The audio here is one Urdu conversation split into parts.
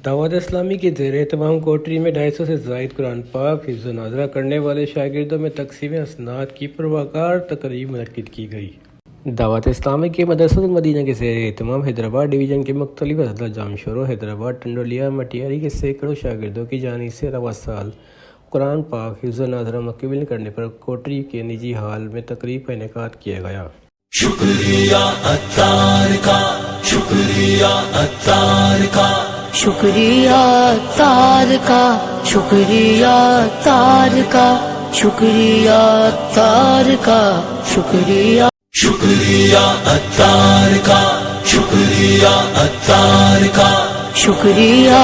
دعوت اسلامی کے زیر اہتمام کوٹری میں 250 سے زائد قرآن پاک حفظ و ناظرہ کرنے والے شاگردوں میں تقسیم اسناد کی پرواقار تقریب منعقد کی گئی۔ دعوت اسلامی کے مدرسۃ المدینہ کے زیر اہتمام حیدرآباد ڈویژن کے مختلف اضلاع جامشورو، حیدرآباد، ٹنڈولیا، مٹیاری کے سینکڑوں شاگردوں کی جانب سے رواں سال قرآن پاک حفظ و ناظرہ مکمل کرنے پر کوٹری کے نجی ہال میں تقریب کا انعقاد کیا گیا۔ شکریہ اتار کا، شکریہ اتار کا، شکریہ تار کا، شکریہ تار کا، شکریہ تار کا، شکریہ شکریہ اتار کا، شکریہ اتار کا، شکریہ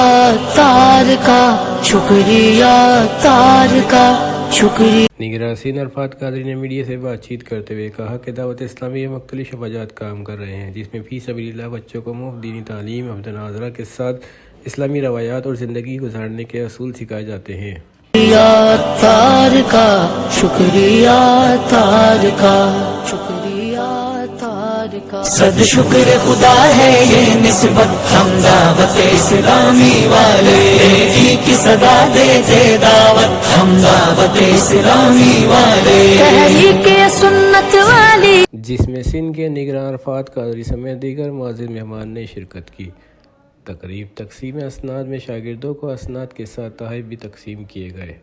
تار کا، شکریہ تار کا، شکریہ۔ نگراں حسین عرفات قادری نے میڈیا سے بات چیت کرتے ہوئے کہا کہ دعوت اسلامی میں مختلف شعبات کام کر رہے ہیں، جس میں فی سبیل اللہ بچوں کو مفت دینی تعلیم، حفظ و ناظرہ کے ساتھ اسلامی روایات اور زندگی گزارنے کے اصول سکھائے جاتے ہیں۔ شکریہ تار کا، شکریہ تار کا، شکریہ تار کا۔ صد شکر خدا ہے یہ نسبت ہم دعوت اسلامی والے، کی صدا دیتے دعوت ہم دعوت اسلامی والے، تحریک سنت والی، جس میں سندھ کے نگراں عرفات قادری سمیت دیگر معزز مہمان نے شرکت کی۔ تقریب تقسیم اسناد میں شاگردوں کو اسناد کے ساتھ تحائف بھی تقسیم کیے گئے۔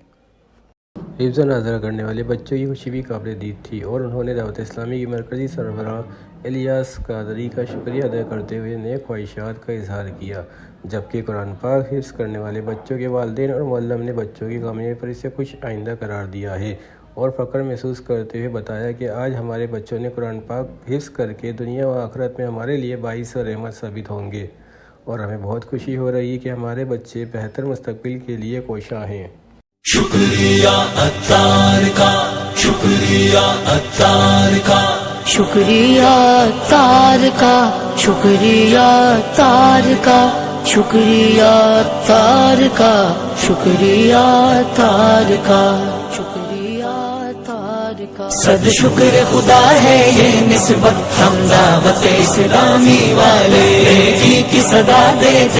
حفظ و ناظرہ کرنے والے بچوں کی خوشی بھی قابل دید تھی اور انہوں نے دعوت اسلامی کی مرکزی سربراہ الیاس قادری کا شکریہ ادا کرتے ہوئے نیک خواہشات کا اظہار کیا، جبکہ قرآن پاک حفظ کرنے والے بچوں کے والدین اور معلم نے بچوں کی کامیابی پر اسے خوش آئندہ قرار دیا ہے اور فخر محسوس کرتے ہوئے بتایا کہ آج ہمارے بچوں نے قرآن پاک حفظ کر کے دنیا و آخرت میں ہمارے لیے باعث رحمت ثابت ہوں گے اور ہمیں بہت خوشی ہو رہی ہے کہ ہمارے بچے بہتر مستقبل کے لیے کوشاں ہیں۔ شکریہ اتار کا، شکریہ اتار کا، شکریہ تار کا، شکریہ تار کا، شکریہ تار کا، شکریہ تار کا، شکریہ تار کا۔ صد شکر خدا ہے یہ نسبت ہم دعوت اسلامی والے، کی صدا دیتے